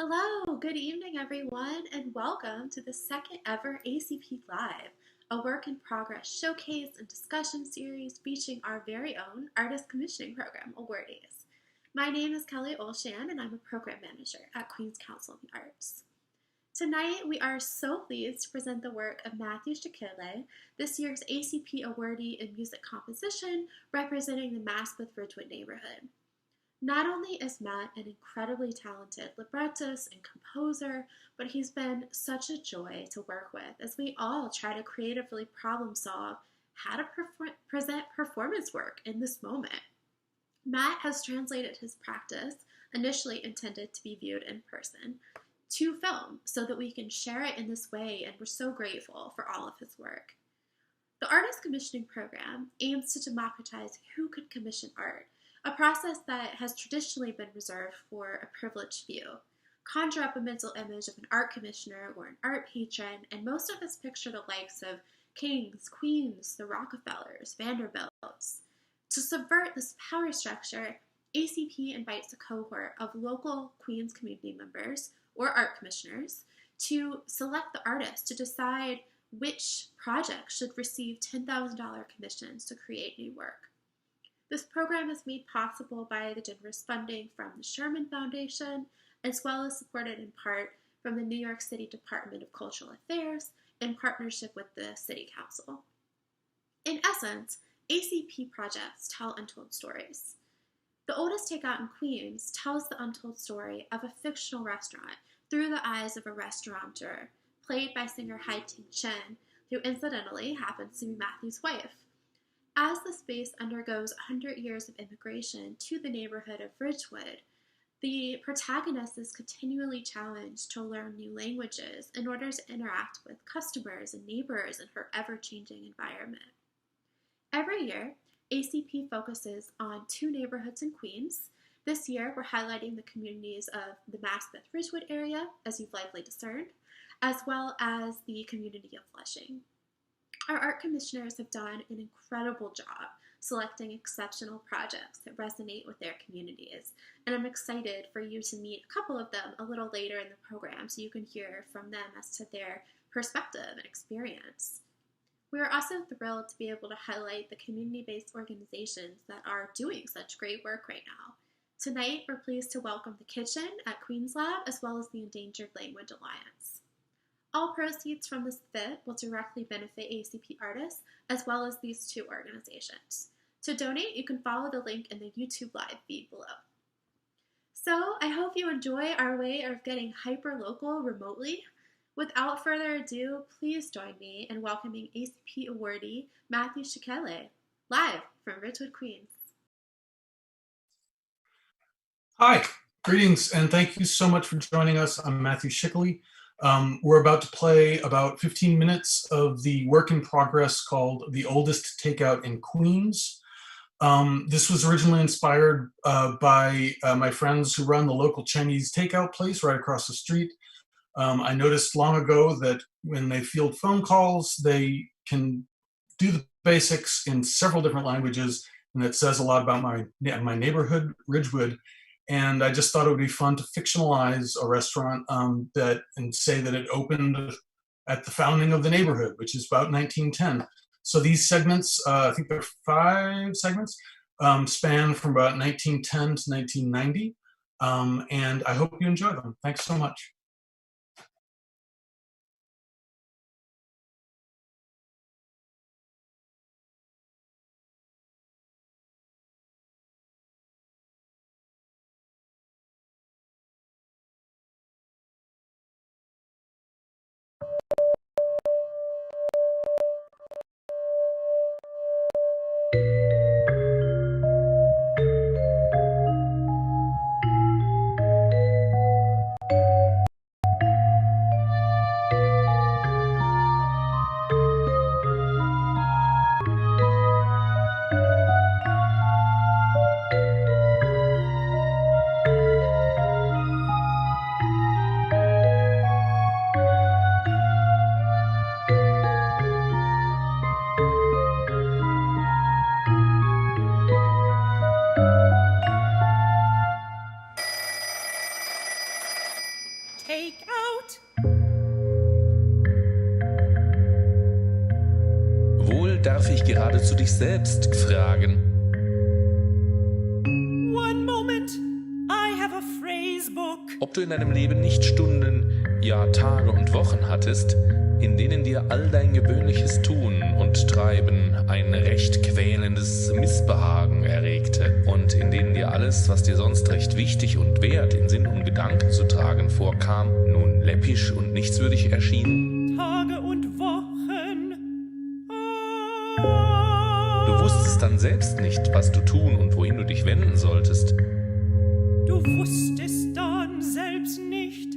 Hello, good evening, everyone, and welcome to the second ever ACP Live, a work in progress showcase and discussion series featuring our very own Artist Commissioning Program awardees. My name is Kelly Olshan, and I'm a program manager at Queen's Council of the Arts. Tonight, we are so pleased to present the work of Matthew Schickele, this year's ACP awardee in music composition, representing the Maspeth Ridgewood neighborhood. Not only is Matt an incredibly talented librettist and composer, but he's been such a joy to work with as we all try to creatively problem solve how to present performance work in this moment. Matt has translated his practice, initially intended to be viewed in person, to film so that we can share it in this way, and we're so grateful for all of his work. The Artist Commissioning Program aims to democratize who could commission art, a process that has traditionally been reserved for a privileged few. Conjure up a mental image of an art commissioner or an art patron, and most of us picture the likes of kings, queens, the Rockefellers, Vanderbilts. To subvert this power structure, ACP invites a cohort of local Queens community members, or art commissioners, to select the artist to decide which project should receive $10,000 commissions to create new work. This program is made possible by the generous funding from the Sherman Foundation, as well as supported in part from the New York City Department of Cultural Affairs in partnership with the City Council. In essence, ACP projects tell untold stories. The Oldest Takeout in Queens tells the untold story of a fictional restaurant through the eyes of a restaurateur, played by singer Hai Ting Chen, who incidentally happens to be Matthew's wife. As the space undergoes 100 years of immigration to the neighborhood of Ridgewood, the protagonist is continually challenged to learn new languages in order to interact with customers and neighbors in her ever-changing environment. Every year, ACP focuses on 2 neighborhoods in Queens. This year, we're highlighting the communities of the Maspeth Ridgewood area, as you've likely discerned, as well as the community of Flushing. Our art commissioners have done an incredible job selecting exceptional projects that resonate with their communities, and I'm excited for you to meet a couple of them a little later in the program so you can hear from them as to their perspective and experience. We are also thrilled to be able to highlight the community-based organizations that are doing such great work right now. Tonight, we're pleased to welcome the Kitchen at Queenslab, as well as the Endangered Language Alliance. All proceeds from this event will directly benefit ACP artists, as well as these 2 organizations. To donate, you can follow the link in the YouTube live feed below. So I hope you enjoy our way of getting hyper-local remotely. Without further ado, please join me in welcoming ACP awardee Matthew Schickele, live from Ridgewood, Queens. Hi, greetings, and thank you so much for joining us. I'm Matthew Schickele. We're about to play about 15 minutes of the work in progress called The Oldest Takeout in Queens. This was originally inspired by my friends who run the local Chinese takeout place right across the street. I noticed long ago that when they field phone calls, they can do the basics in several different languages, and it says a lot about my neighborhood, Ridgewood. And I just thought it would be fun to fictionalize a restaurant and say that it opened at the founding of the neighborhood, which is about 1910. So these segments, I think there are 5 segments, span from about 1910 to 1990. And I hope you enjoy them. Thanks so much. geradezu dich selbst fragen. One moment, I have a phrase book. Ob du in deinem Leben nicht Stunden, ja Tage und Wochen hattest, in denen dir all dein gewöhnliches Tun und Treiben ein recht quälendes Missbehagen erregte und in denen dir alles, was dir sonst recht wichtig und wert in Sinn und Gedanken zu tragen vorkam, nun läppisch und nichtswürdig erschien? Tage und Wochen. Du wusstest dann selbst nicht, was du tun und wohin du dich wenden solltest. Du wusstest dann selbst nicht.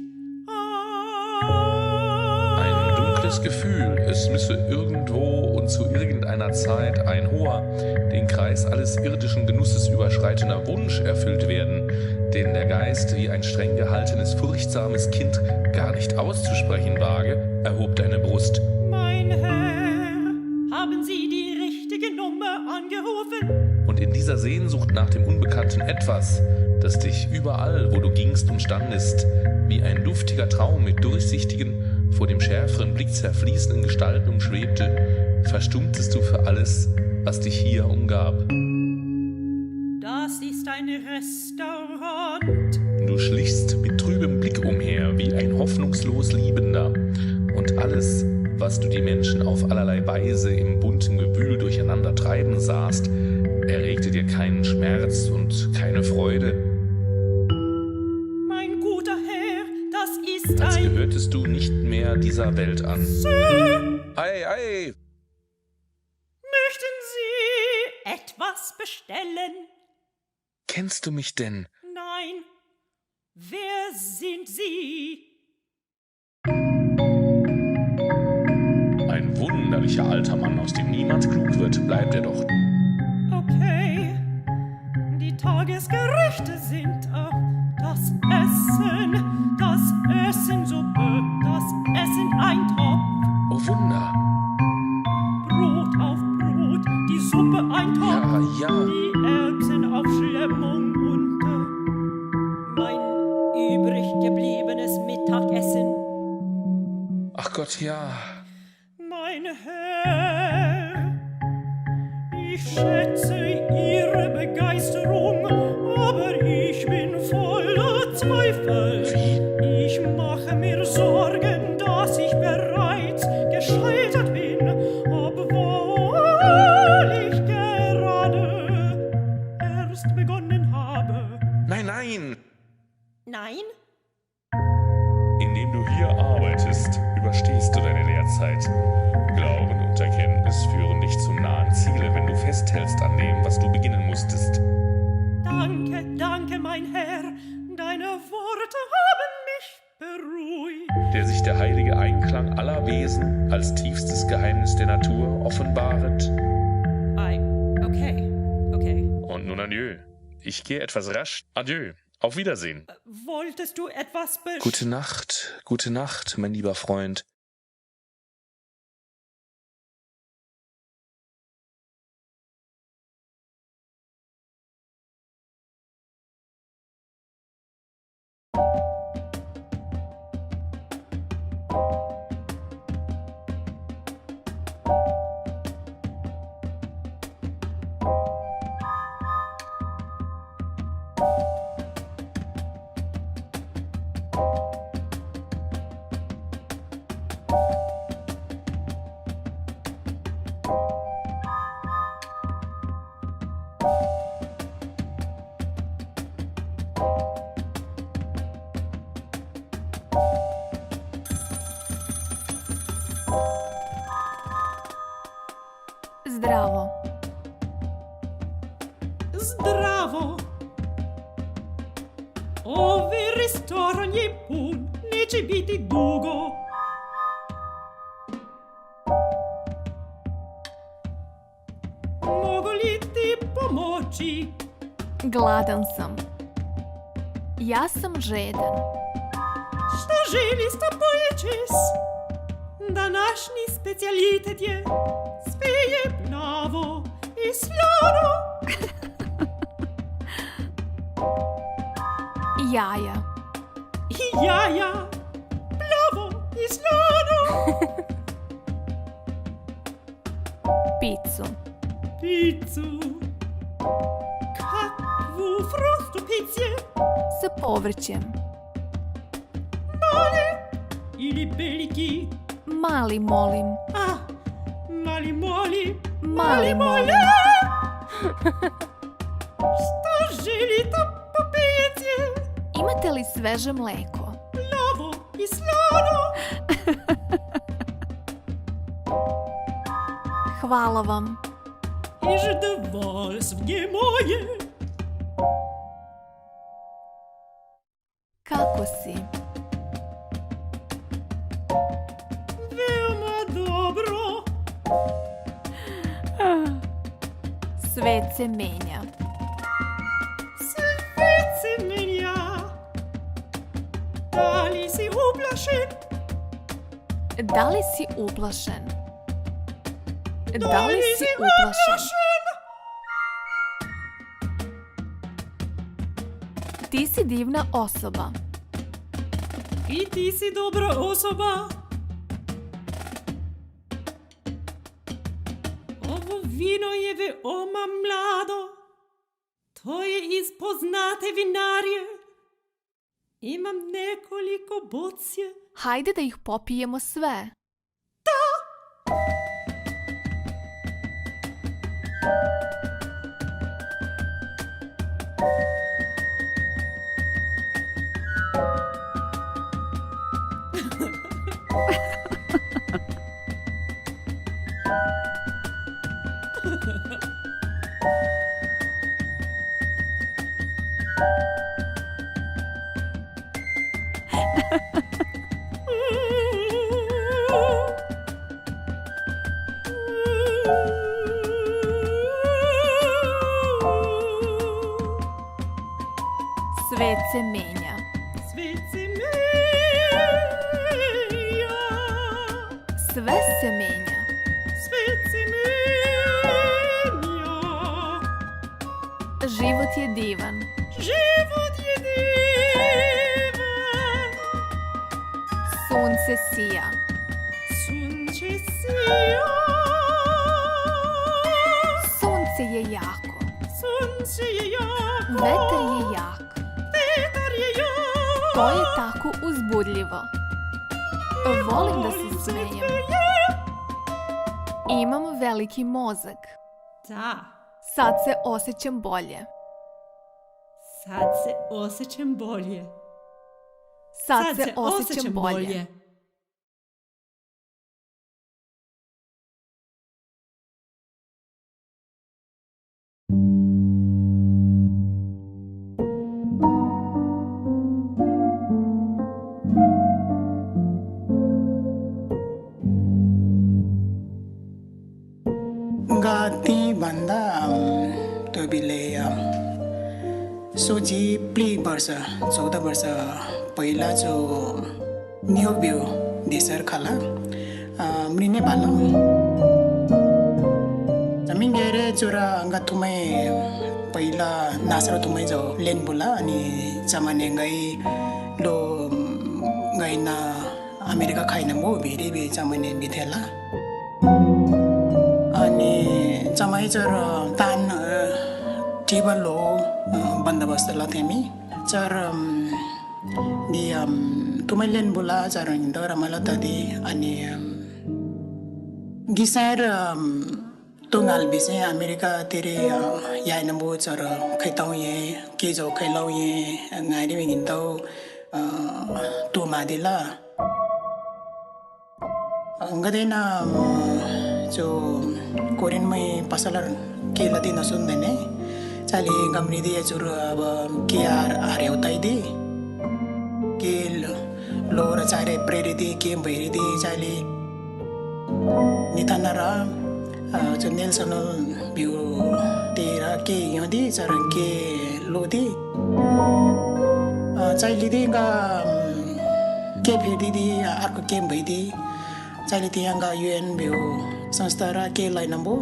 Ein dunkles Gefühl, es müsse irgendwo und zu irgendeiner Zeit ein hoher, den Kreis alles irdischen Genusses überschreitender Wunsch erfüllt werden, den der Geist wie ein streng gehaltenes, furchtsames Kind gar nicht auszusprechen wage, erhob deine Brust. Mein Herr, haben Sie die richtige Nummer angerufen? Und in dieser Sehnsucht nach dem unbekannten Etwas, das dich überall, wo du gingst und standest, wie ein duftiger Traum mit durchsichtigen, vor dem schärferen Blick zerfließenden Gestalten umschwebte, verstummtest du für alles, was dich hier umgab. Das ist ein Restaurant. Du schlichst mit trübem Blick umher, wie ein hoffnungslos Liebender. Und alles, was du die Menschen auf allerlei Weise im bunten Gewühl durcheinander treiben sahst, erregte dir keinen Schmerz und keine Freude. Mein guter Herr, das ist Als ein... gehörtest du nicht mehr dieser Welt an. Ei, ei! Möchten Sie etwas bestellen? Kennst du mich denn? Nein. Wer sind Sie? Ein wunderlicher alter Mann, aus dem niemand klug wird, bleibt er doch. Okay. Die Tagesgerichte sind das Essen Suppe, das Essen Eintopf. Oh Wunder! Brot auf Brot, die Suppe Eintopf. Ja. Die Erbsen auf Schlemmung und mein übrig gebliebenes Mittagessen. Ach Gott, ja. Mein Herr, ich schätze Ihre Begeisterung, aber ich bin voller Zweifel. Wie? Ich mache mir Sorgen, dass ich bereits gescheitert bin, obwohl ich gerade erst begonnen habe. Nein, nein! Nein? Indem du hier arbeitest, überstehst du deine Lehrzeit. Glauben und Erkenntnis führen dich zum nahen Ziele, wenn du festhältst an dem, was du beginnen musstest. Danke, mein Herr. Deine Worte haben mich beruhigt. Der sich der heilige Einklang aller Wesen als tiefstes Geheimnis der Natur offenbaret. Okay. Und nun adieu. Ich gehe etwas rasch. Adieu. Auf Wiedersehen. Wolltest du etwas Gute Nacht, mein lieber Freund. Zdravo. Ovi restoran je pun, neće biti dugo. Mogu li ti pomoći? Gladan sam. Ja sam žedan. Šta želi sta pojećes? Današnji specijalitet je sve je plavo i sljano. Jaja. I jaja, plavo i sljano. Pizzu. Pizzu. Kakvu frustu pizzje. Sa povrćem. Male ili veliki. Mali molim. Ah, mali moli. Mali molim. Šta želite popijeti? Imate li sveže mleko? Plavo i slano. Hvala vam. I zadovoljstvo moje. Kako si? Veoma dobro. Svet se menja. Svet se menja. Da li si uplašen? Da li si uplašen? Da li si uplašen? Ti si divna osoba. I ti si dobra osoba. Ovo vino je veoma mlado. To je iz poznate vinarije. Imam nekoliko bocije. Hajde da ih popijemo sve. Svet se menja. Svet se menja. Sve se menja. Svet se menja. Život je divan. Život je divan. Sunce sija. Sunce sija. Sunce je jako. Sunce je jako. Vetar je jak. Vetar je jak. To je tako uzbudljivo. Volim da se smejem. Imam veliki mozak. Da, Sad se osjećam bolje. sad se osjećam bolje. Sad se osjećam bolje. गति भन्दा तोबीले सोची plea वर्ष 14 वर्ष पहिला जो New York view देशर खाला मृ नेपाल जमिन गेरे जोरा अंगा तुमै पहिला नासर तुमै जो लेन बोला अनि जमाने गई लो गइना अमेरिका खाइन मो भेरी बे जमाने बिथेला अनि जमाई चर तान टेबल लो बन्दोबस्त लथेमी चर दि तुमै लेन बोला चर हिंदो रमाला तदी अनि गिसार तोंगाल बिसे अमेरिका तेरे याइन बो चर खैताउ ये के जो खैलाउ ये ngairi mi हिंदो तो मादिला ngadaina जो कोरियन में पसलर के लदी नसुन देने चाली गमरी दिए चुर अब के आरे होताई दी के लोर चारे प्रेरी दी के भैरी दी चाली नितानरा जो नेल्सन भ्यू तेरा के यहाँ दी चर के लो दी चाली दी गा के फेरी दी अर्को के भई दी चाली तियांगा UN भ्यू संस्था रा के लाई नंबो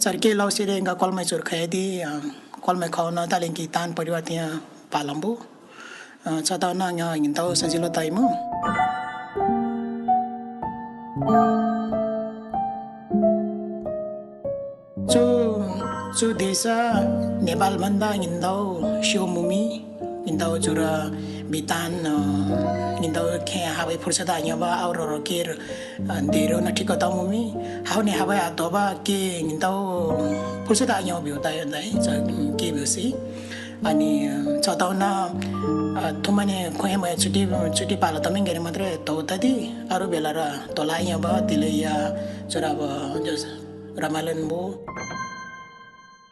सरके लाउसिरे इंगा कलमै चोर खाइदी कलमै खाउन तालेंकी तान परिवार त्यहाँ पालम्बो छताउन यहाँ हिँड्दा सजिलो ताइमो So desa Nepal banda ngindau shiomumi ngindau jura bitan ngindau ke habai fursada nyoba auroro kir dero na tikota mumi haune habai atoba ke ngindau fursada nyobi utai ke biosi ani chatauna tumane koema chuti pala tamengere matre to tadi aru belara tolai nyoba tileya jura ba jos ramalan bo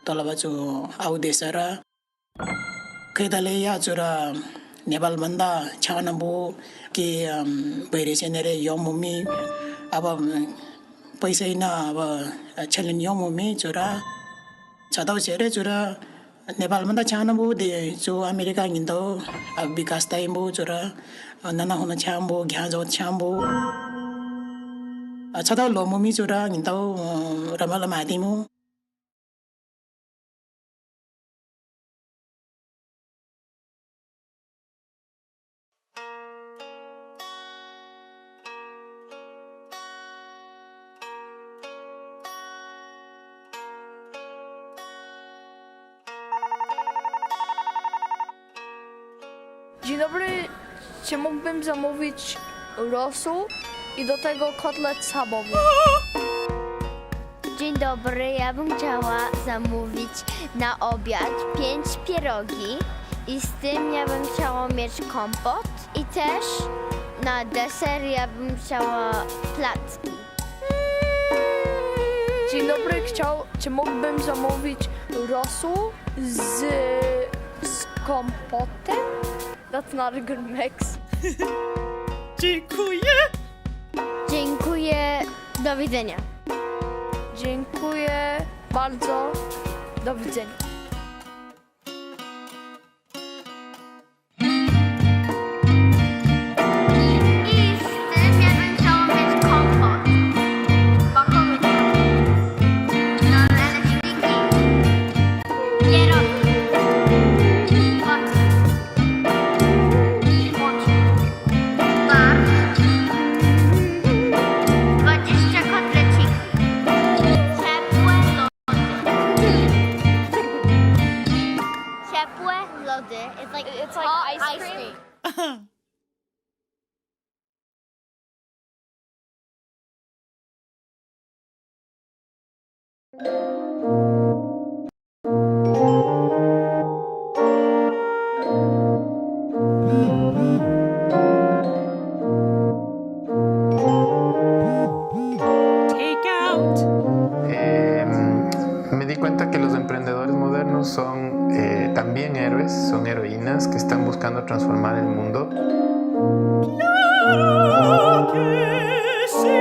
Tolabacu au desara kedaleya jura Nepal banda chawanambu ki beresenere yomumi aba paisaina aba chalen yomumi jura chadau chere jura Nepal banda chawanambu de jo Amerika ngindo bikas taimbu jura nana hona chambu gyanjo chambu chadau lomumi jura ngindo ramala madimu Dzień dobry, czy mógłbym zamówić rosół i do tego kotlet schabowy? Dzień dobry, ja bym chciała zamówić na obiad 5 pierogi i z tym ja bym chciała mieć kompot i też na deser ja bym chciała placki. Dzień dobry, czy mógłbym zamówić rosół z kompotem? That's not a good mix. Dziękuję. Dziękuję, do widzenia. Dziękuję bardzo. Do widzenia. I z tym ja bym chciała mieć kompot. Bakowy na naleśniki, pierogi, bar, 20 kotlecików, ciepłe lody. It's like hot ice cream. Take out. Me di cuenta que los emprendedores modernos son también héroes, son heroínas que están buscando transformar el mundo. Claro que sí.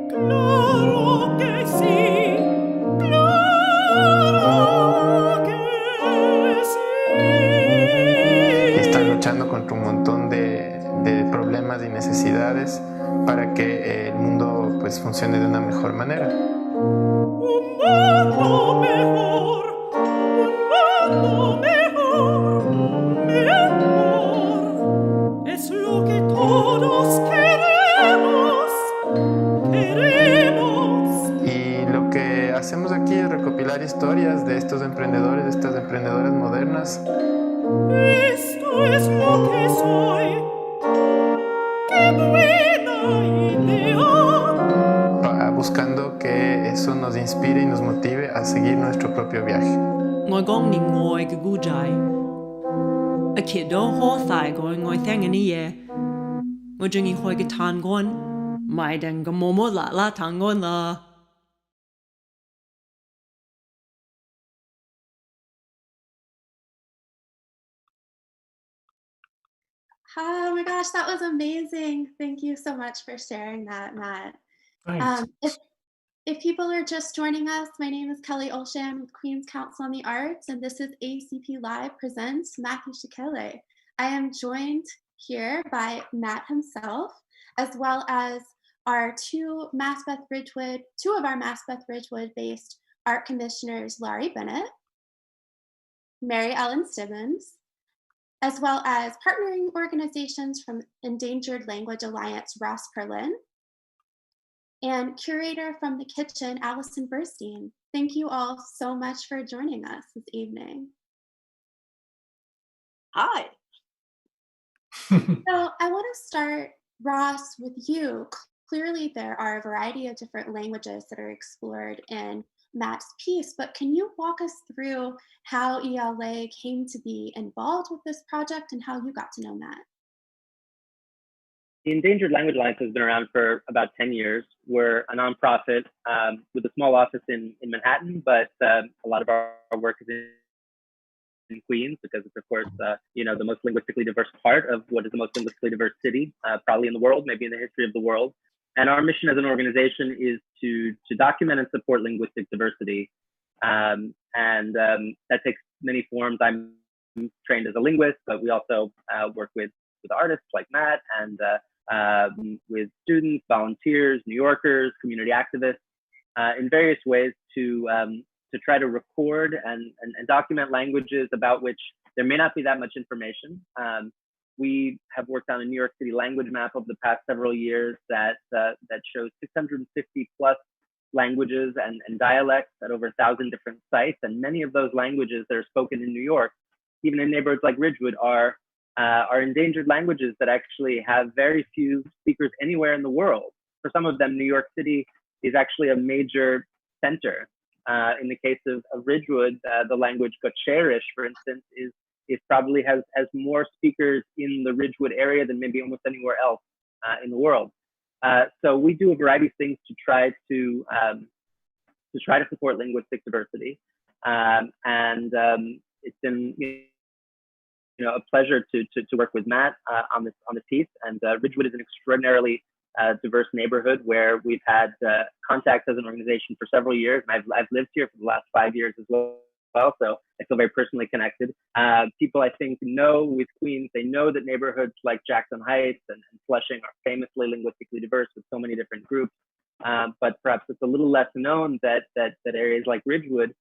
Claro que sí. Claro que sí. Están luchando contra un montón de problemas y necesidades para que el mundo pues funcione de una mejor manera. Un mundo mejor. Un mundo mejor. Mejor. Es lo que todos queremos. Queremos. Y lo que hacemos aquí es recopilar historias de estos emprendedores, de estas emprendedoras modernas. Esto es lo que soy. Qué buena idea. Buscando que eso nos inspire y nos motive a seguir nuestro propio viaje. Ngồi gong ni ngồi cái gu jai. A kid do ho thai ngồi thang ni ye. Ngồi chung i hoi cái tan gon. Mai dang ga momo la tan gon la. Oh my gosh, that was amazing. Thank you so much for sharing that, Matt. Thanks. If people are just joining us, my name is Kelly Olshan with Queen's Council on the Arts, and this is ACP Live Presents Matthew Schickele. I am joined here by Matt himself, as well as our two of our Maspeth Ridgewood-based art commissioners, Laurie Bennett, Mary Ellen Simmons, as well as partnering organizations from Endangered Language Alliance, Ross Perlin, and curator from the kitchen, Allison Burstein. Thank you all so much for joining us this evening. Hi. So I want to start, Ross, with you. Clearly, there are a variety of different languages that are explored in Matt's piece, but can you walk us through how ELA came to be involved with this project and how you got to know Matt? The Endangered Language Alliance has been around for about 10 years. We're a nonprofit with a small office in Manhattan, but a lot of our work is in Queens because it's, of course, the most linguistically diverse part of what is the most linguistically diverse city, probably in the world, maybe in the history of the world. And our mission as an organization is to document and support linguistic diversity. That takes many forms. I'm trained as a linguist, but we also work with artists like Matt and with students, volunteers, New Yorkers, community activists, in various ways to try to record and document languages about which there may not be that much information. We have worked on a New York City language map over the past several years that shows 650 plus languages and dialects at over 1,000 different sites. And many of those languages that are spoken in New York, even in neighborhoods like Ridgewood, are endangered languages that actually have very few speakers anywhere in the world. For some of them, New York City is actually a major center. In the case of Ridgewood, the language Gutscherish, for instance, is probably has more speakers in the Ridgewood area than maybe almost anywhere else in the world. So we do a variety of things to try to support linguistic diversity, and it's been a pleasure to work with Matt on this piece. And Ridgewood is an extraordinarily diverse neighborhood where we've had contacts as an organization for several years. And I've lived here for the last 5 years as well. So I feel very personally connected. People, I think, know with Queens, they know that neighborhoods like Jackson Heights and Flushing are famously linguistically diverse with so many different groups. But perhaps it's a little less known that areas like Ridgewood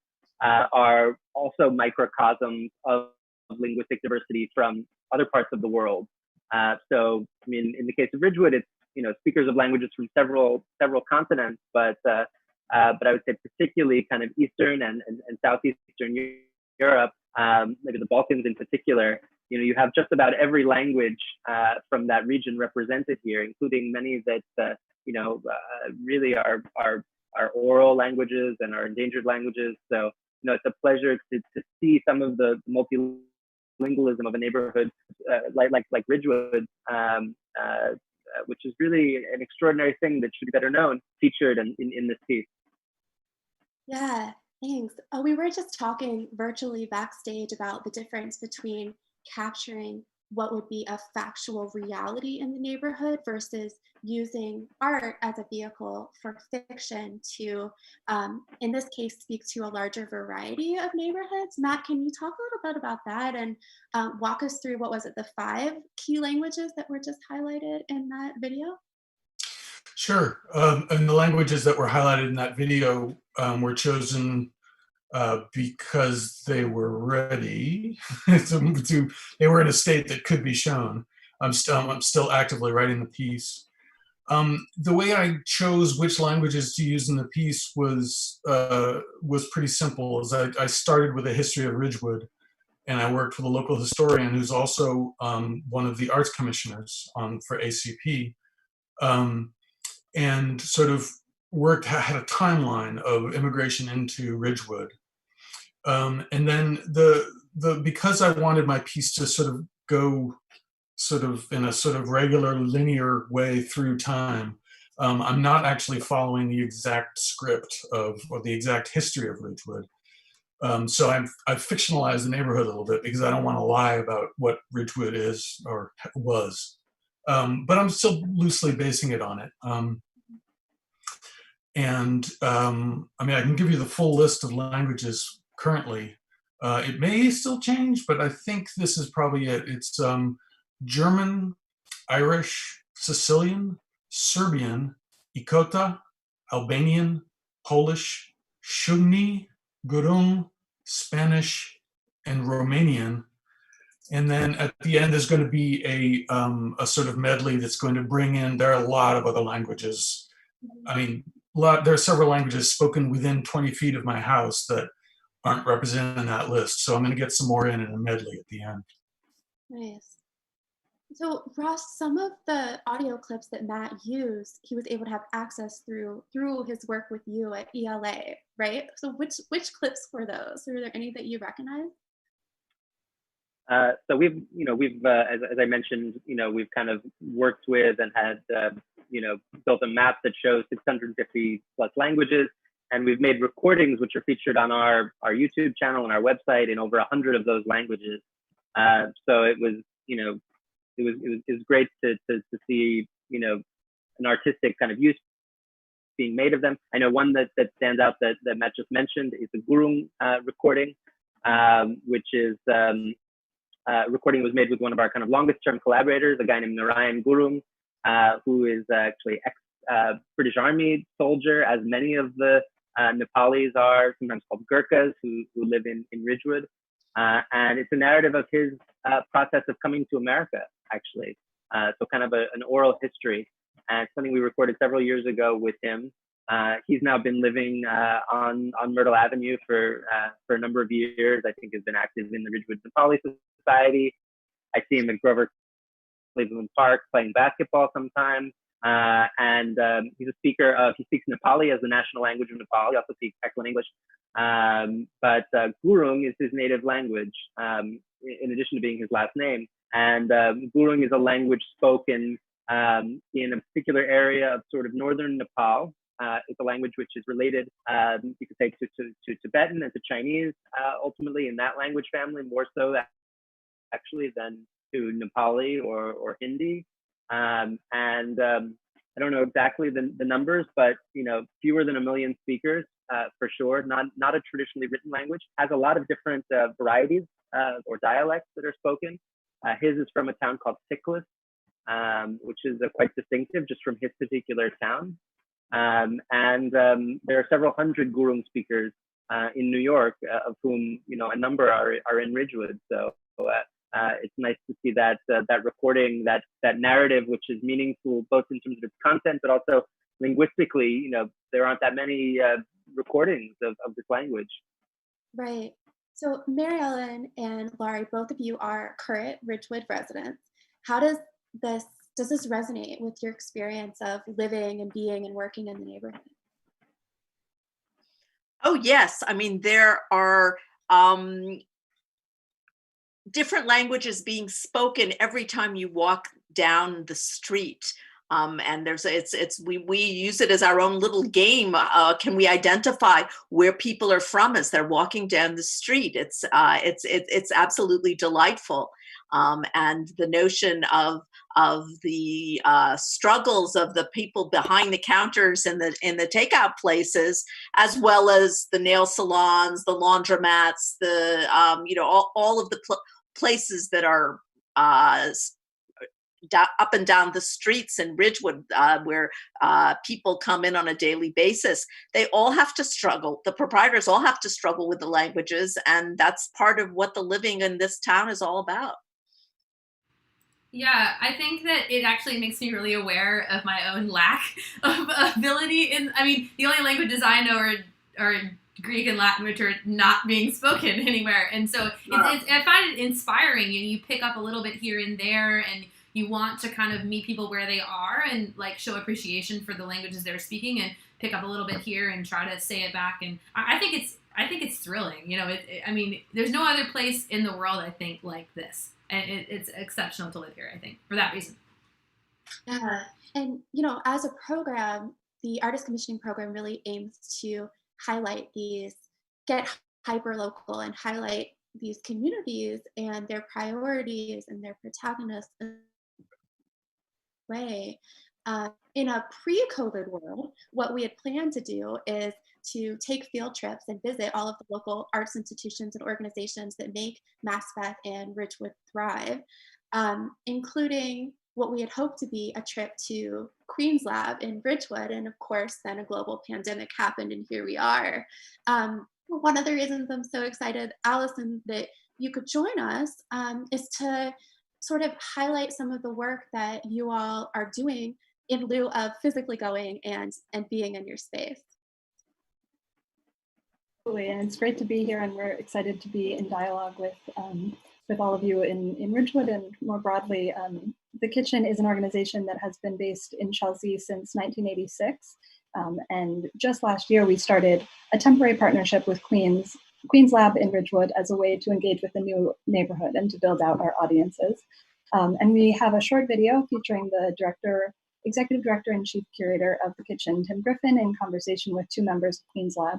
are also microcosms of linguistic diversity from other parts of the world. So, I mean, in the case of Ridgewood, it's speakers of languages from several continents, but I would say particularly kind of Eastern and Southeastern Europe, maybe the Balkans in particular. You have just about every language from that region represented here, including many that really are oral languages and are endangered languages. So it's a pleasure to see some of the multilingualism of a neighborhood like Ridgewood, which is really an extraordinary thing that should be better known, featured in this piece. Yeah, thanks. We were just talking virtually backstage about the difference between capturing what would be a factual reality in the neighborhood versus using art as a vehicle for fiction to, in this case, speak to a larger variety of neighborhoods. Matt, can you talk a little bit about that and walk us through, what was it, the 5 key languages that were just highlighted in that video? Sure. And the languages that were highlighted in that video were chosen because they were ready they were in a state that could be shown. I'm still actively writing the piece. The way I chose which languages to use in the piece was pretty simple. I started with a history of Ridgewood, and I worked with a local historian who's also one of the arts commissioners for ACP, and sort of had a timeline of immigration into Ridgewood. And then because I wanted my piece to sort of go sort of in a sort of regular linear way through time, I'm not actually following the exact script or the exact history of Ridgewood. So I've fictionalized the neighborhood a little bit because I don't want to lie about what Ridgewood is or was. But I'm still loosely basing it on it. I mean, I can give you the full list of languages currently. It may still change, but I think this is probably it. It's German, Irish, Sicilian, Serbian, Ikota, Albanian, Polish, Shungni, Gurung, Spanish, and Romanian. And then at the end, there's going to be a sort of medley that's going to bring in, there are a lot of other languages I mean, there are several languages spoken within 20 feet of my house that aren't represented in that list. So I'm going to get some more in a medley at the end. Nice. So Ross, some of the audio clips that Matt used, he was able to have access through his work with you at ELA, right? So which clips were those? Were there any that you recognize? So we've as I mentioned, we've kind of worked with and had built a map that shows 650 plus languages, and we've made recordings which are featured on our YouTube channel and our website in over 100 of those languages. So it was great to see an artistic kind of use being made of them. I know one that stands out that Matt just mentioned is the Gurung recording, which is recording was made with one of our kind of longest term collaborators, a guy named Narayan Gurung, who is actually ex-British Army soldier, as many of the Nepalis are, sometimes called Gurkhas, who live in Ridgewood. And it's a narrative of his process of coming to America, actually. So kind of an oral history, and something we recorded several years ago with him. He's now been living on Myrtle Avenue for a number of years. I think has been active in the Ridgewood Nepali Society. I see him at Grover Cleveland Park playing basketball sometimes. And he's a speaker of, he speaks Nepali as the national language of Nepal. He also speaks excellent English. But Gurung is his native language, in addition to being his last name. And Gurung is a language spoken in a particular area of sort of northern Nepal. It's a language which is related, you could say, to Tibetan and to Chinese, ultimately in that language family, more so actually than to Nepali or Hindi. And I don't know exactly the numbers, but fewer than 1 million speakers for sure. Not a traditionally written language. Has a lot of different varieties or dialects that are spoken. His is from a town called Schickele, which is quite distinctive just from his particular town. And there are several hundred Gurung speakers in New York, of whom a number are in Ridgewood. So it's nice to see that recording, that narrative, which is meaningful both in terms of its content, but also linguistically. There aren't that many recordings of this language. Right. So Mary Ellen and Laurie, both of you are current Ridgewood residents. How does this resonate with your experience of living and being and working in the neighborhood? Oh, yes. I mean, there are different languages being spoken every time you walk down the street. And we use it as our own little game. Can we identify where people are from as they're walking down the street? It's absolutely delightful. And the notion of the struggles of the people behind the counters in the takeout places, as well as the nail salons, the laundromats, the all of the places that are up and down the streets in Ridgewood, where people come in on a daily basis. They all have to struggle. The proprietors all have to struggle with the languages, and that's part of what the living in this town is all about. Yeah, I think that it actually makes me really aware of my own lack of ability the only languages I know are Greek and Latin, which are not being spoken anywhere. And so I find it inspiring. You pick up a little bit here and there, and you want to kind of meet people where they are and show appreciation for the languages they're speaking, and pick up a little bit here and try to say it back. And I think it's thrilling. There's no other place in the world, I think, like this. And it's exceptional to live here, I think, for that reason. Yeah. And, as a program, the artist commissioning program really aims to get hyper-local and highlight these communities and their priorities and their protagonists in a way. In a pre-COVID world, what we had planned to do is to take field trips and visit all of the local arts institutions and organizations that make Maspeth and Ridgewood thrive, including what we had hoped to be a trip to Queenslab in Ridgewood. And of course, then a global pandemic happened, and here we are. One of the reasons I'm so excited, Allison, that you could join us is to sort of highlight some of the work that you all are doing in lieu of physically going and being in your space. Absolutely, and it's great to be here, and we're excited to be in dialogue with all of you in Ridgewood and more broadly. The Kitchen is an organization that has been based in Chelsea since 1986, and just last year we started a temporary partnership with Queenslab in Ridgewood as a way to engage with the new neighborhood and to build out our audiences. And we have a short video featuring the executive director and chief curator of the Kitchen, Tim Griffin, in conversation with two members of Queenslab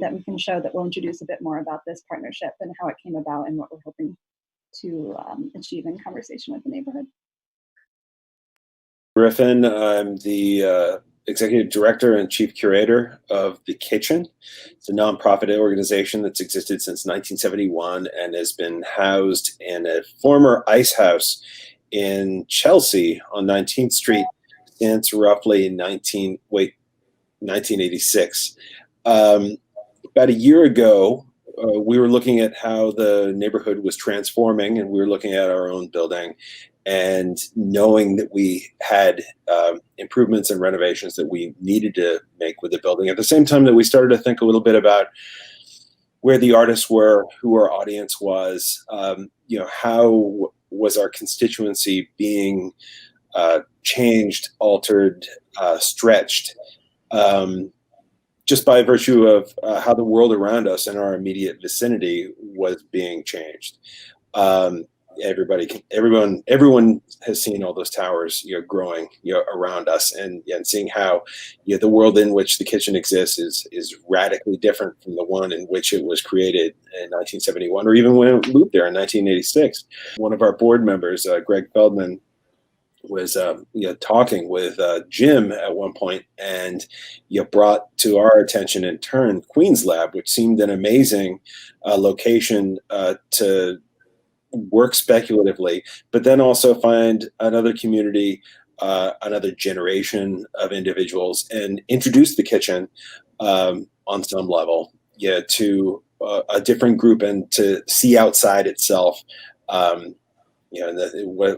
that we can show that will introduce a bit more about this partnership and how it came about and what we're hoping to achieve in conversation with the neighborhood. Griffin, I'm the executive director and chief curator of The Kitchen. It's a nonprofit organization that's existed since 1971 and has been housed in a former ice house in Chelsea on 19th Street since roughly 1986. About a year ago, we were looking at how the neighborhood was transforming, and we were looking at our own building and knowing that we had improvements and renovations that we needed to make with the building. At the same time that we started to think a little bit about where the artists were, who our audience was, how was our constituency being changed, altered, stretched, just by virtue of how the world around us in our immediate vicinity was being changed. Everyone has seen all those towers, growing, around us, and seeing how, the world in which the Kitchen exists is radically different from the one in which it was created in 1971, or even when it moved there in 1986. One of our board members, Greg Feldman, was talking with Jim at one point, and brought to our attention in turn Queenslab, which seemed an amazing location to work speculatively, but then also find another community, another generation of individuals, and introduce the Kitchen on some level, to a different group, and to see outside itself.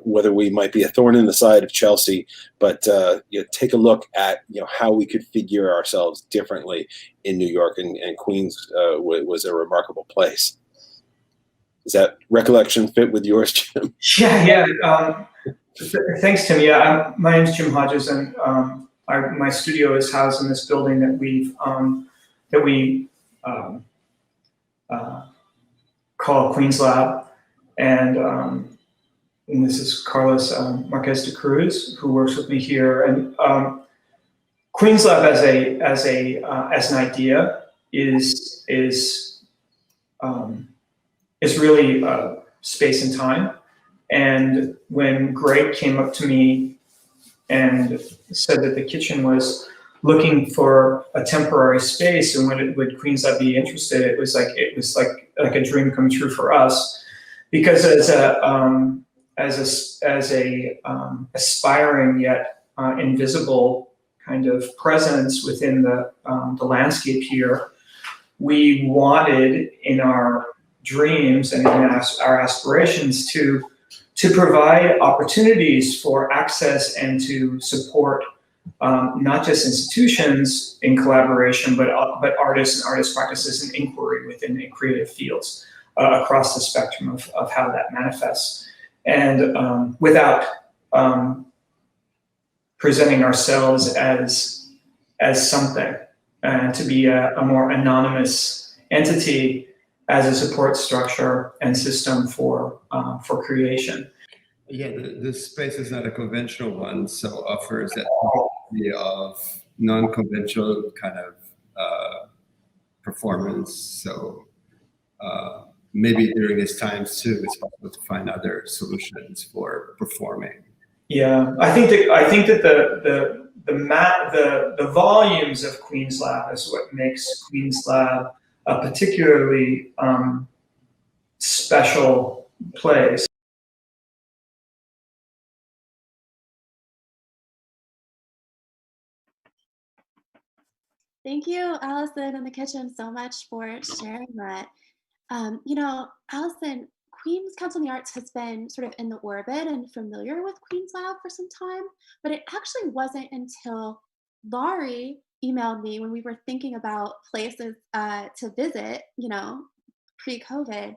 Whether we might be a thorn in the side of Chelsea, but take a look at how we could figure ourselves differently in New York, and Queens was a remarkable place. Does that recollection fit with yours, Jim? Yeah. Thanks, Tim. Yeah, my name is Jim Hodges, and my studio is housed in this building that we call Queenslab, and this is Carlos Marquez de Cruz, who works with me here. And Queenslab as an idea is really space and time. And when Greg came up to me and said that the Kitchen was looking for a temporary space, and would Queenslab be interested, it was like a dream come true for us, because as a aspiring yet invisible kind of presence within the landscape here, we wanted in our dreams and in our aspirations to provide opportunities for access and to support not just institutions in collaboration, but artists and artist practices and inquiry within the creative fields across the spectrum of how that manifests. And without presenting ourselves as something, to be a more anonymous entity as a support structure and system for creation. Yeah, the space is not a conventional one, so offers that possibility of non-conventional kind of performance. So maybe during these times too, it's possible to find other solutions for performing. Yeah, I think that the volumes of Queenslab is what makes Queenslab a particularly special place. Thank you, Allison and the Kitchen, so much for sharing that. Allison, Queens Council on the Arts has been sort of in the orbit and familiar with Queenslab for some time, but it actually wasn't until Laurie emailed me when we were thinking about places to visit, pre-COVID,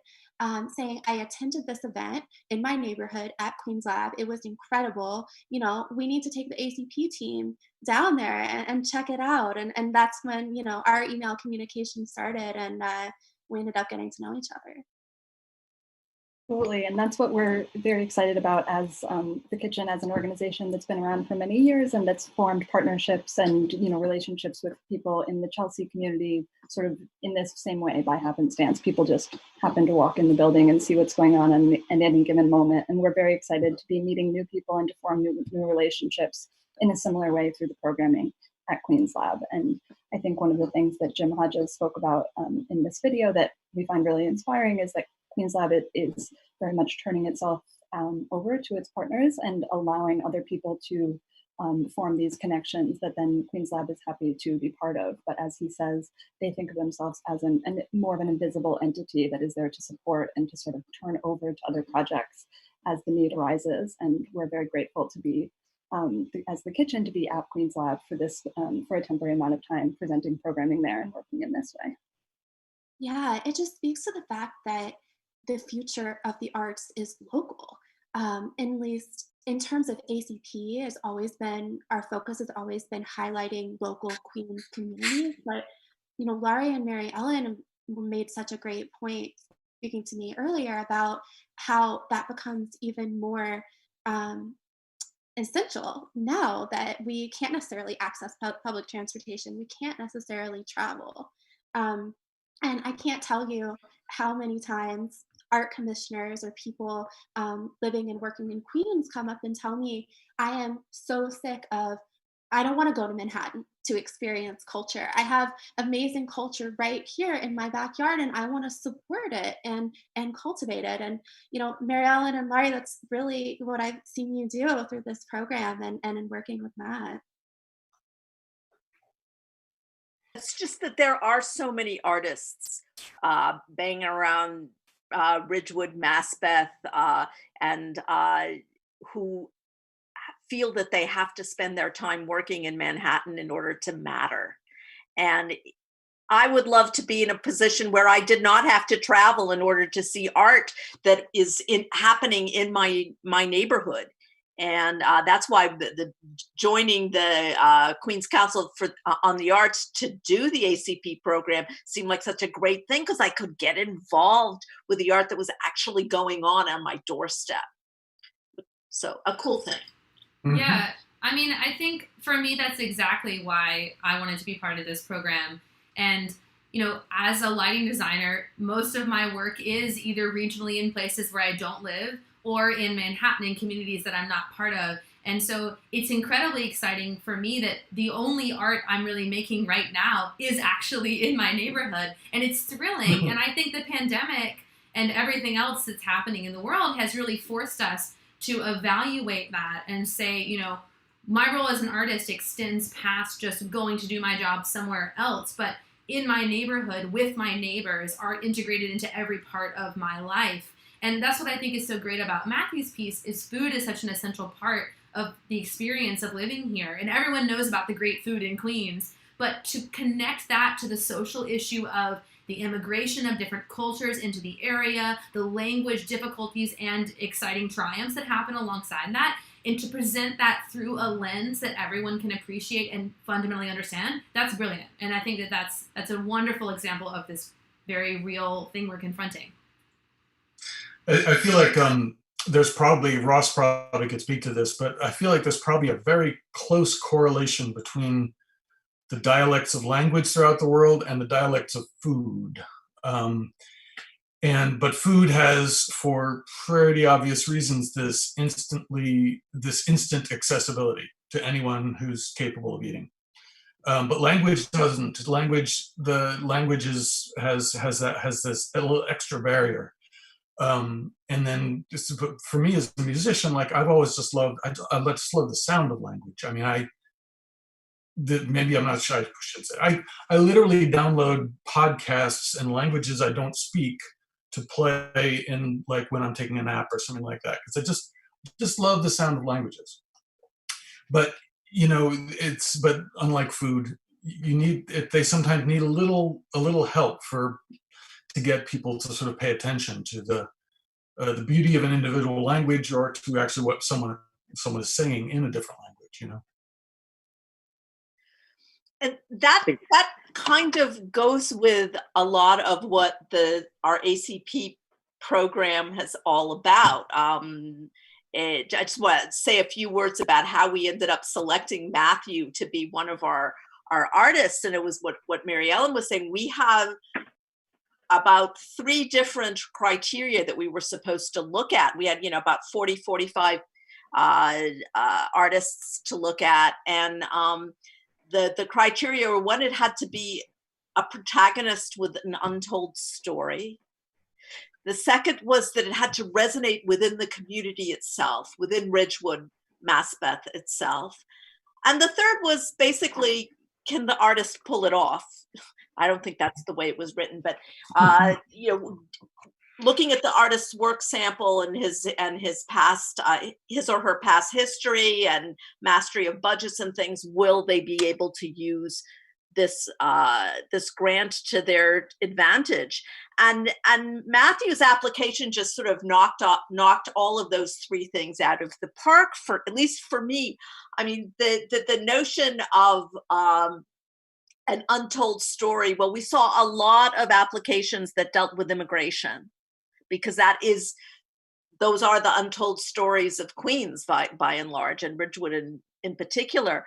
saying, I attended this event in my neighborhood at Queenslab. It was incredible. We need to take the ACP team down there and check it out. And that's when, our email communication started, and we ended up getting to know each other. Absolutely, and that's what we're very excited about as the Kitchen, as an organization that's been around for many years and that's formed partnerships and relationships with people in the Chelsea community sort of in this same way by happenstance. People just happen to walk in the building and see what's going on in any given moment, and we're very excited to be meeting new people and to form new relationships in a similar way through the programming at Queenslab. And I think one of the things that Jim Hodges spoke about in this video that we find really inspiring is that Queenslab is very much turning itself over to its partners and allowing other people to form these connections that then Queenslab is happy to be part of. But as he says, they think of themselves as more of an invisible entity that is there to support and to sort of turn over to other projects as the need arises. And we're very grateful to be, as the Kitchen, to be at Queenslab for this, for a temporary amount of time, presenting programming there and working in this way. Yeah, it just speaks to the fact that the future of the arts is local. At least in terms of ACP, our focus has always been highlighting local Queens communities. But, Laurie and Mary Ellen made such a great point speaking to me earlier about how that becomes even more essential now that we can't necessarily access public transportation. We can't necessarily travel. And I can't tell you how many times art commissioners or people living and working in Queens come up and tell me, I am so sick of, I don't want to go to Manhattan to experience culture. I have amazing culture right here in my backyard, and I want to support it and cultivate it. And, Mary Ellen and Laurie, that's really what I've seen you do through this program and in working with Matt. It's just that there are so many artists banging around Ridgewood, Maspeth, and who feel that they have to spend their time working in Manhattan in order to matter. And I would love to be in a position where I did not have to travel in order to see art that is happening in my neighborhood. And that's why the joining the Queens Council on the Arts to do the ACP program seemed like such a great thing, because I could get involved with the art that was actually going on my doorstep. So a cool thing. Mm-hmm. Yeah, I think for me, that's exactly why I wanted to be part of this program. And, as a lighting designer, most of my work is either regionally in places where I don't live or in Manhattan in communities that I'm not part of. And so it's incredibly exciting for me that the only art I'm really making right now is actually in my neighborhood. And it's thrilling. And I think the pandemic and everything else that's happening in the world has really forced us to evaluate that and say, my role as an artist extends past just going to do my job somewhere else, but in my neighborhood with my neighbors, art integrated into every part of my life. And that's what I think is so great about Matthew's piece, is food is such an essential part of the experience of living here. And everyone knows about the great food in Queens, but to connect that to the social issue of the immigration of different cultures into the area, the language difficulties and exciting triumphs that happen alongside that, and to present that through a lens that everyone can appreciate and fundamentally understand, that's brilliant. And I think that that's a wonderful example of this very real thing we're confronting. I feel like there's probably, Ross probably could speak to this, but I feel like there's probably a very close correlation between the dialects of language throughout the world and the dialects of food. But food has, for pretty obvious reasons, this instant accessibility to anyone who's capable of eating. But language doesn't. The language has this little extra barrier. And then for me as a musician, like I've always just loved, I just love the sound of language. Maybe I'm not sure I should say. I literally download podcasts in languages I don't speak to play in, like when I'm taking a nap or something like that, because I just love the sound of languages. But but unlike food, they sometimes need a little help to get people to sort of pay attention to the beauty of an individual language, or to actually what someone is saying in a different language. And that kind of goes with a lot of what our ACP program is all about. I just want to say a few words about how we ended up selecting Matthew to be one of our artists. And it was what Mary Ellen was saying. We have about 3 different criteria that we were supposed to look at. We had, about 45 artists to look at. And the criteria were, one, it had to be a protagonist with an untold story. The second was that it had to resonate within the community itself, within Ridgewood, Maspeth itself. And the third was basically, can the artist pull it off? I don't think that's the way it was written, but looking at the artist's work sample and his past, his or her past history and mastery of budgets and things, will they be able to use this grant to their advantage? And Matthew's application just sort of knocked all of those 3 things out of the park, for at least for me. I mean, the notion of an untold story. Well, we saw a lot of applications that dealt with immigration, because those are the untold stories of Queens by and large, and Ridgewood in particular.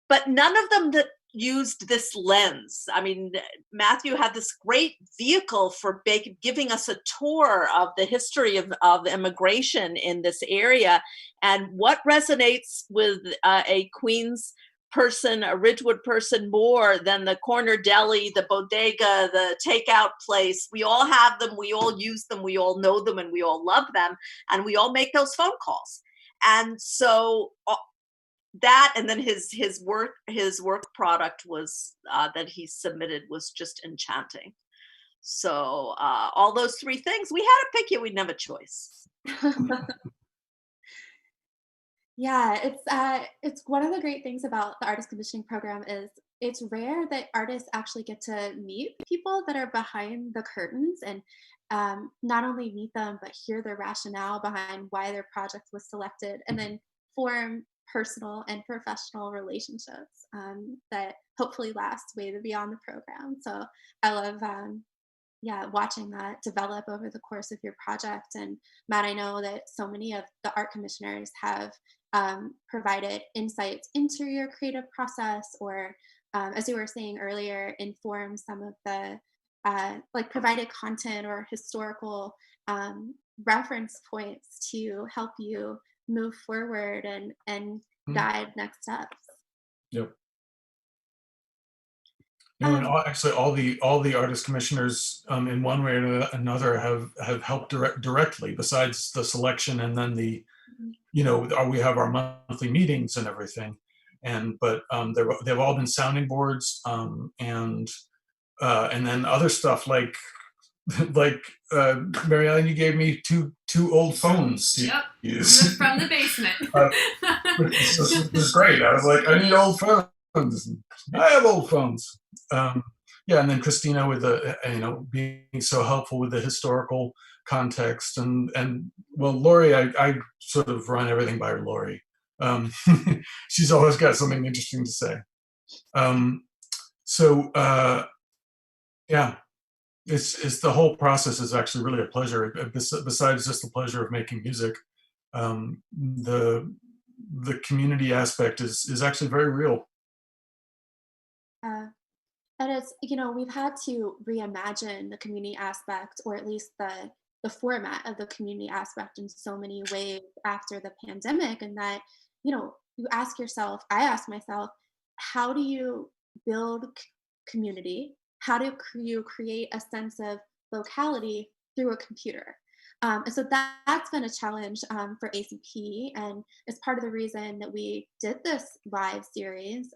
But none of them that used this lens. I mean, Matthew had this great vehicle for giving us a tour of the history of immigration in this area, and what resonates with a Queens person, a Ridgewood person, more than the corner deli, the bodega, the takeout place. We all have them, we all use them, we all know them, and we all love them, and we all make those phone calls. And so that, and then his work product was that he submitted was just enchanting. So all those 3 things, we had to pick you. We'd never have a choice. Yeah, it's one of the great things about the artist commissioning program is it's rare that artists actually get to meet people that are behind the curtains, and not only meet them, but hear their rationale behind why their project was selected, and then form personal and professional relationships that hopefully last way beyond the program. So I love watching that develop over the course of your project. And Matt, I know that so many of the art commissioners have provided insights into your creative process, or as you were saying earlier, inform some of the provided content or historical reference points to help you move forward and guide next steps. Yep. And actually, all the artist commissioners, in one way or another, have helped directly. Besides the selection, and then we have our monthly meetings and everything, but they've all been sounding boards, and then other stuff like Mary Ellen, you gave me two old phones to use from the basement. This is great. I was like, I need old phones. I have old phones. And then Christina with being so helpful with the historical context, and well, Lori, I sort of run everything by Lori. She's always got something interesting to say. It's the whole process is actually really a pleasure. Besides just the pleasure of making music, the community aspect is actually very real. And it's, we've had to reimagine the community aspect, or at least the format of the community aspect, in so many ways after the pandemic. And that, you ask yourself, I ask myself, how do you build community? How do you create a sense of locality through a computer? And so that's been a challenge for ACP, and it's part of the reason that we did this live series.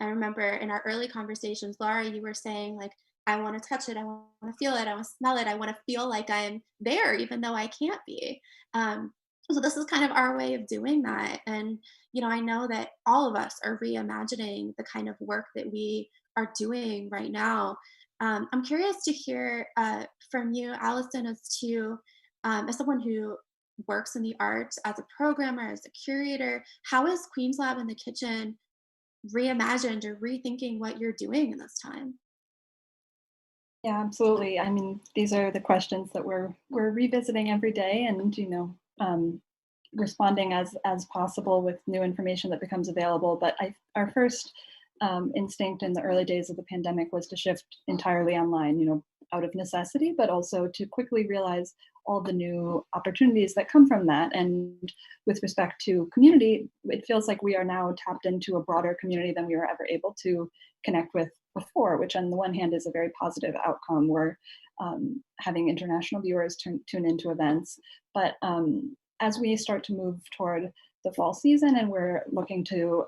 I remember in our early conversations, Laura, you were saying, like, I want to touch it, I want to feel it, I want to smell it, I want to feel like I'm there, even though I can't be. So this is kind of our way of doing that. And, I know that all of us are reimagining the kind of work that we are doing right now. I'm curious to hear from you, Allison, as someone who works in the arts, as a programmer, as a curator, how is Queenslab in the Kitchen reimagined or rethinking what you're doing in this time? Yeah, absolutely. I mean, these are the questions that we're revisiting every day, and responding as possible with new information that becomes available. But our first instinct in the early days of the pandemic was to shift entirely online, out of necessity, but also to quickly realize all the new opportunities that come from that. And with respect to community, it feels like we are now tapped into a broader community than we were ever able to connect with before, which on the one hand is a very positive outcome. We're having international viewers tune into events. But as we start to move toward the fall season and we're looking to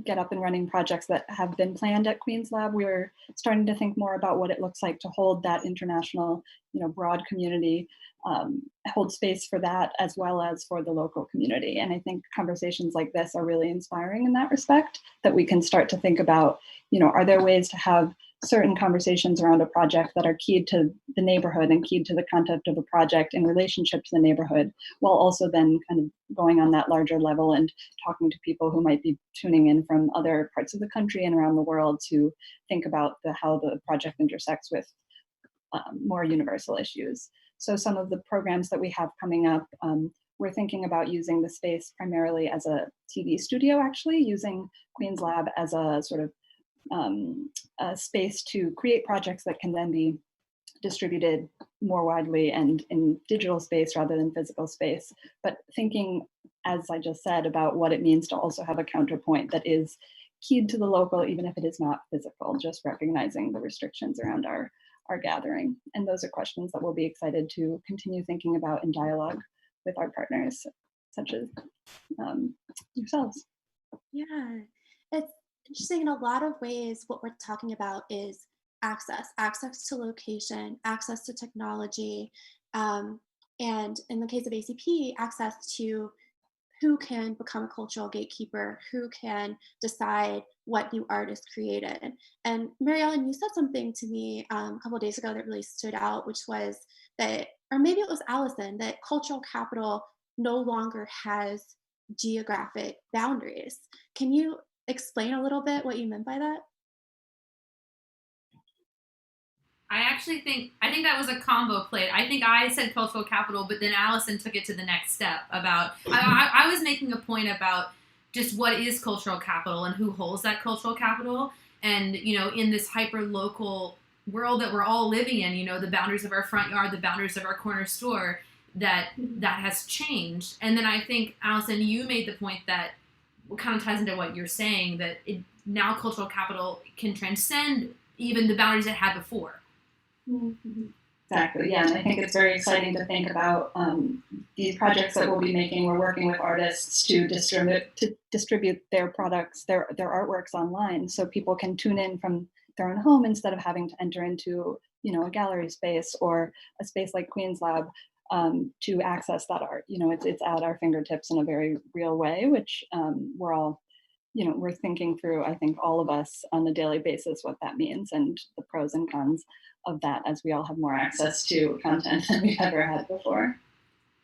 get up and running projects that have been planned at Queenslab, we're starting to think more about what it looks like to hold that international, broad community, hold space for that as well as for the local community. And I think conversations like this are really inspiring in that respect, that we can start to think about, are there ways to have certain conversations around a project that are keyed to the neighborhood and keyed to the content of a project in relationship to the neighborhood, while also then kind of going on that larger level and talking to people who might be tuning in from other parts of the country and around the world to think about how the project intersects with more universal issues. So some of the programs that we have coming up, we're thinking about using the space primarily as a TV studio, actually, using Queenslab as a sort of a space to create projects that can then be distributed more widely and in digital space rather than physical space. But thinking, as I just said, about what it means to also have a counterpoint that is keyed to the local, even if it is not physical, just recognizing the restrictions around our gathering. And those are questions that we'll be excited to continue thinking about in dialogue with our partners, such as yourselves. Yeah, it's interesting. In a lot of ways, what we're talking about is access to location, access to technology, and in the case of ACP, access to who can become a cultural gatekeeper, who can decide what new art is created. And Mary Ellen, you said something to me a couple of days ago that really stood out, which was that, or maybe it was Allison, that cultural capital no longer has geographic boundaries. Can you explain a little bit what you meant by that? I think that was a combo play. I think I said cultural capital, but then Allison took it to the next step about, I was making a point about just what is cultural capital and who holds that cultural capital. And, in this hyper local world that we're all living in, the boundaries of our front yard, the boundaries of our corner store, that has changed. And then I think, Allison, you made the point that kind of ties into what you're saying, that now cultural capital can transcend even the boundaries it had before. Exactly, yeah, and I think it's very exciting to think about these projects that we'll be making. We're working with artists to distribute their products, their artworks online, so people can tune in from their own home instead of having to enter into, a gallery space or a space like Queenslab to access that art. It's at our fingertips in a very real way, which we're all, we're thinking through, I think all of us on a daily basis, what that means and the pros and cons of that as we all have more access to content than we've ever had before.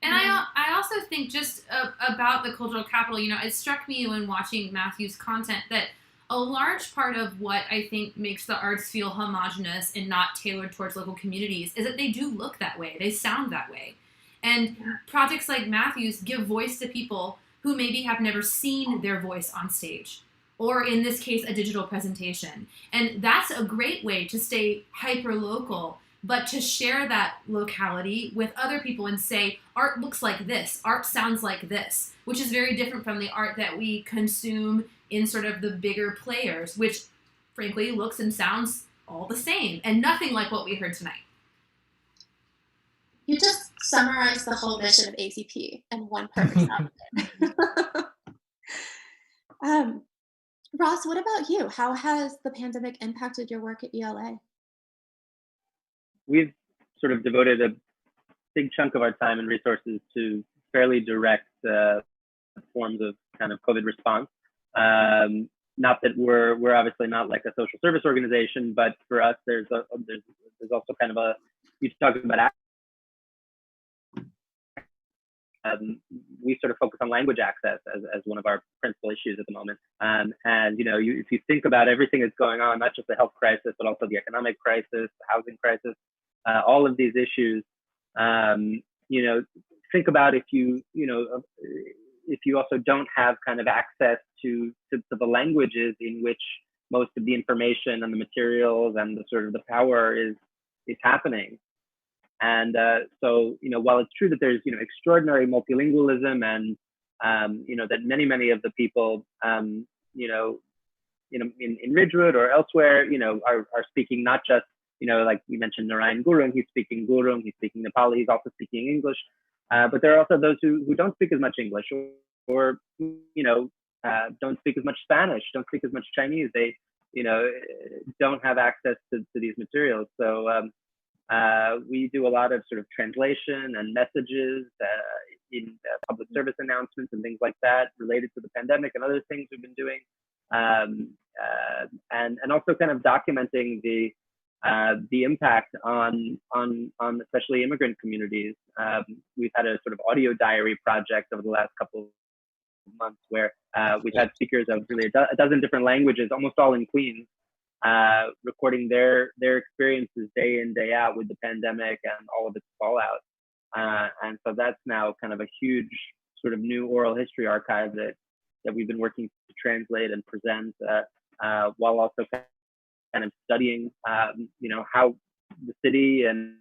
And I also think just about the cultural capital, it struck me when watching Matthew's content that a large part of what I think makes the arts feel homogenous and not tailored towards local communities is that they do look that way. They sound that way. And projects like Matthew's give voice to people who maybe have never seen their voice on stage, or in this case, a digital presentation. And that's a great way to stay hyper-local, but to share that locality with other people and say, art looks like this, art sounds like this, which is very different from the art that we consume in sort of the bigger players, which frankly looks and sounds all the same and nothing like what we heard tonight. You just summarized the whole mission of ACP in one perfect outfit. Ross, what about you? How has the pandemic impacted your work at ELA? We've sort of devoted a big chunk of our time and resources to fairly direct forms of kind of COVID response. Not that we're obviously not like a social service organization, but for us, there's also kind of a, you talk about we sort of focus on language access as one of our principal issues at the moment. And if you think about everything that's going on, not just the health crisis, but also the economic crisis, the housing crisis, all of these issues, think about if you also don't have kind of access to the languages in which most of the information and the materials and the sort of the power is happening. And so, while it's true that there's, extraordinary multilingualism and, that many of the people, in Ridgewood or elsewhere, are speaking not just, like we mentioned, Narayan Gurung, he's speaking Gurung, he's speaking Nepali, he's also speaking English. But there are also those who don't speak as much English or don't speak as much Spanish, don't speak as much Chinese. They, don't have access to these materials. So we do a lot of sort of translation and messages in public service announcements and things like that related to the pandemic and other things we've been doing. And also kind of documenting the impact on especially immigrant communities. We've had a sort of audio diary project over the last couple of months where we've had speakers of really a dozen different languages, almost all in Queens, recording their experiences day in, day out with the pandemic and all of its fallout. And so that's now kind of a huge sort of new oral history archive that we've been working to translate and present while also kind of studying, how the city and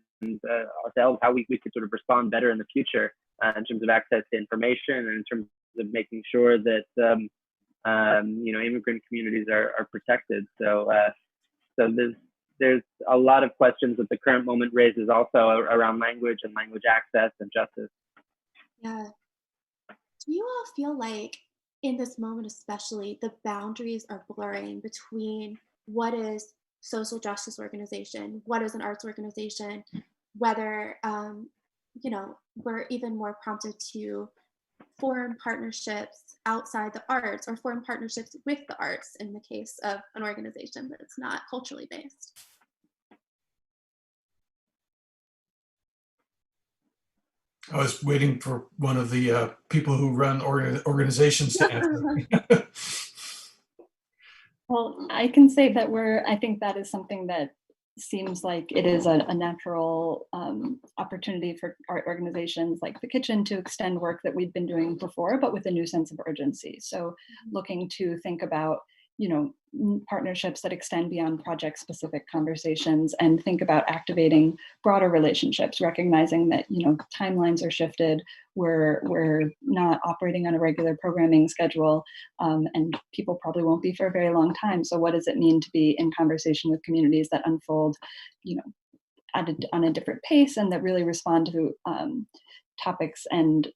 ourselves, how we could sort of respond better in the future in terms of access to information and in terms of making sure that, immigrant communities are protected. So there's a lot of questions that the current moment raises also around language and language access and justice. Yeah. Do you all feel like in this moment, especially, the boundaries are blurring between what is social justice organization, what is an arts organization, whether, we're even more prompted to form partnerships outside the arts or form partnerships with the arts in the case of an organization that's not culturally based? I was waiting for one of the people who run organizations to answer. Well, I can say that I think that is something that seems like it is a natural opportunity for art organizations like the Kitchen to extend work that we've been doing before, but with a new sense of urgency. So looking to think about, partnerships that extend beyond project-specific conversations and think about activating broader relationships, recognizing that, timelines are shifted, we're not operating on a regular programming schedule, and people probably won't be for a very long time. So what does it mean to be in conversation with communities that unfold, on a different pace and that really respond to topics and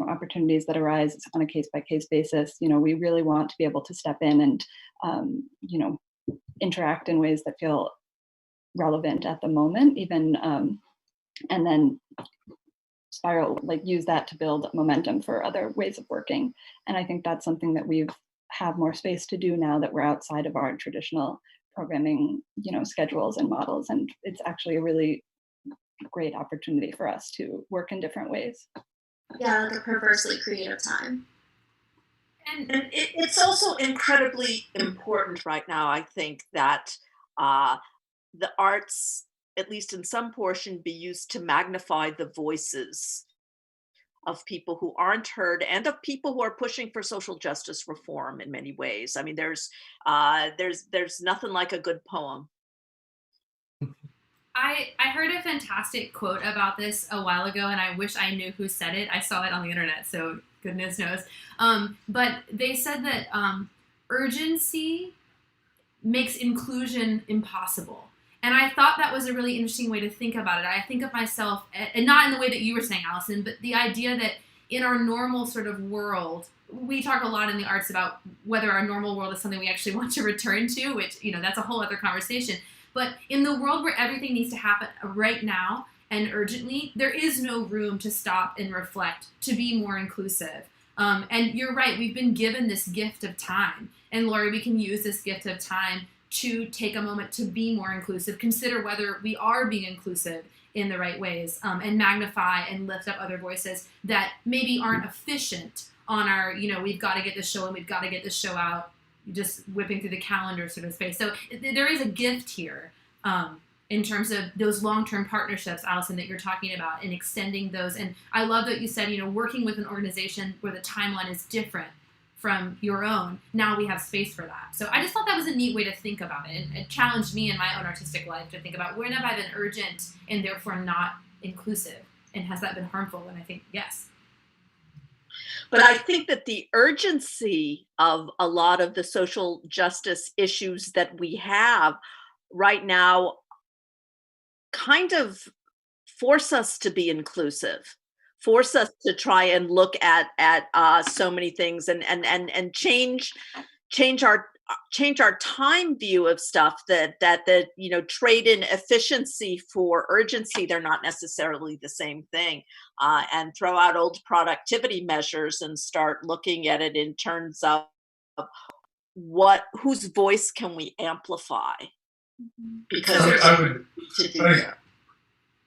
opportunities that arise on a case-by-case basis? We really want to be able to step in and, interact in ways that feel relevant at the moment, even, and then spiral, use that to build momentum for other ways of working. And I think that's something that we've have more space to do now that we're outside of our traditional programming, schedules and models. And it's actually a really great opportunity for us to work in different ways. Yeah, like a perversely creative time. And it's also incredibly important right now, I think, that the arts, at least in some portion, be used to magnify the voices of people who aren't heard and of people who are pushing for social justice reform in many ways. I mean, there's nothing like a good poem. I heard a fantastic quote about this a while ago, and I wish I knew who said it. I saw it on the internet, so goodness knows. But they said that urgency makes inclusion impossible. And I thought that was a really interesting way to think about it. I think of myself, and not in the way that you were saying, Allison, but the idea that in our normal sort of world, we talk a lot in the arts about whether our normal world is something we actually want to return to, which, that's a whole other conversation. But in the world where everything needs to happen right now and urgently, there is no room to stop and reflect, to be more inclusive. And you're right, we've been given this gift of time. And Lori, we can use this gift of time to take a moment to be more inclusive, consider whether we are being inclusive in the right ways, and magnify and lift up other voices that maybe aren't efficient on our, we've got to get this show and we've got to get this show out, just whipping through the calendar sort of space. So there is a gift here in terms of those long-term partnerships, Allison, that you're talking about, and extending those. And I love that you said, working with an organization where the timeline is different from your own. Now we have space for that. So I just thought that was a neat way to think about it. And it challenged me in my own artistic life to think about, when have I been urgent and therefore not inclusive? And has that been harmful? And I think, yes. But I think that the urgency of a lot of the social justice issues that we have right now kind of force us to be inclusive, force us to try and look at so many things and change our time view of stuff that trade in efficiency for urgency. They're not necessarily the same thing, and throw out old productivity measures and start looking at it in terms of whose voice can we amplify? Because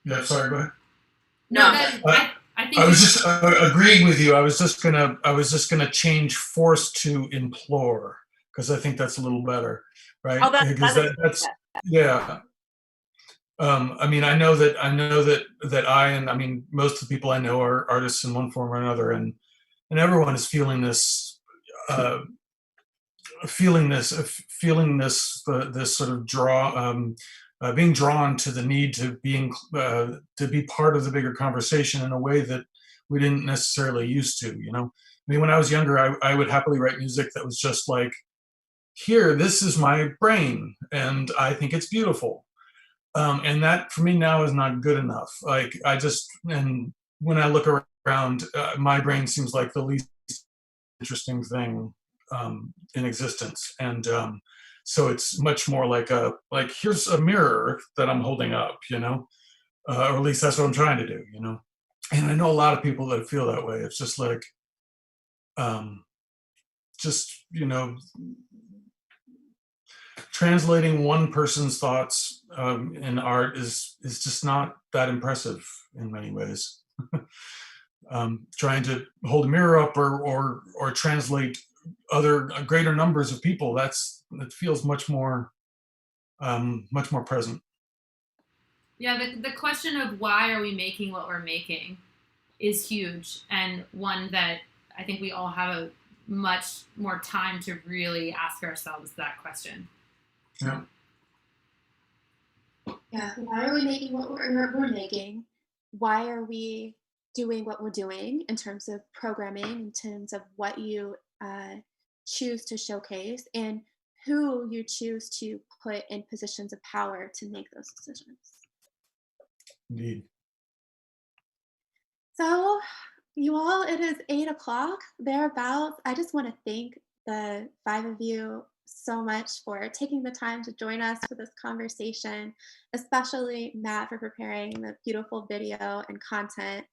yeah, sorry, go ahead. No, I think I was just agreeing with you. I was just gonna change force to implore, because I think that's a little better, right? Oh, that's yeah. I mean, I know that most of the people I know are artists in one form or another, and everyone is feeling this sort of being drawn to the need to be part of the bigger conversation in a way that we didn't necessarily used to. I mean, when I was younger, I would happily write music that was just like, here, this is my brain, and I think it's beautiful. And that for me now is not good enough. Like, and when I look around, my brain seems like the least interesting thing in existence. And so it's much more like here's a mirror that I'm holding up, or at least that's what I'm trying to do, And I know a lot of people that feel that way. It's just like, translating one person's thoughts in art is just not that impressive in many ways. Trying to hold a mirror up or translate other greater numbers of people, it feels much more present. Yeah, the question of why are we making what we're making is huge, and one that I think we all have a much more time to really ask ourselves that question. Yeah. Yeah. Why are we making what we're making? Why are we doing what we're doing in terms of programming, in terms of what you choose to showcase, and who you choose to put in positions of power to make those decisions? Indeed. So, you all, it is 8:00 thereabouts. I just want to thank the 5 of you so much for taking the time to join us for this conversation, especially Matt for preparing the beautiful video and content.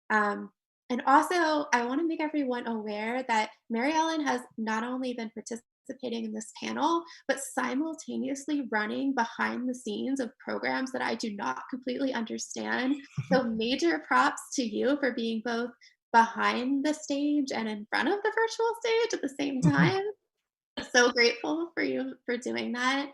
And also, I want to make everyone aware that Mary Ellen has not only been participating in this panel, but simultaneously running behind the scenes of programs that I do not completely understand. So major props to you for being both behind the stage and in front of the virtual stage at the same time. So grateful for you for doing that.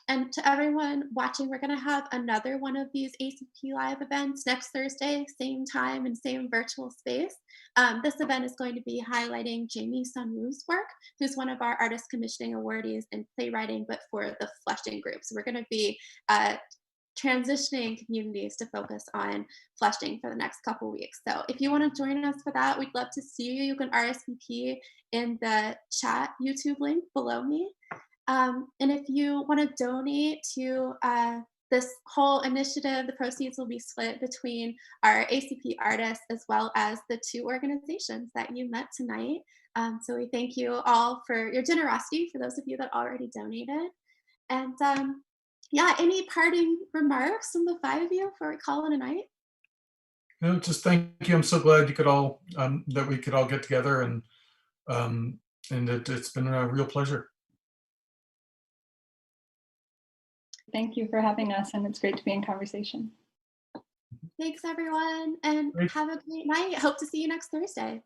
And to everyone watching, we're going to have another one of these ACP Live events next Thursday, same time and same virtual space. This event is going to be highlighting Jamie Sunwoo's work, who's one of our artist commissioning awardees in playwriting, but for the Flushing group. So we're going to be transitioning communities to focus on Flushing for the next couple weeks. So if you want to join us for that, we'd love to see you. You can RSVP in the chat YouTube link below me. And if you want to donate to this whole initiative, the proceeds will be split between our ACP artists as well as the 2 organizations that you met tonight. So we thank you all for your generosity, for those of you that already donated. And yeah, any parting remarks from the 5 of you before we call it a night? No, just thank you. I'm so glad you could all that we could all get together, and it's been a real pleasure. Thank you for having us, and it's great to be in conversation. Thanks, everyone, and have a great night. Hope to see you next Thursday.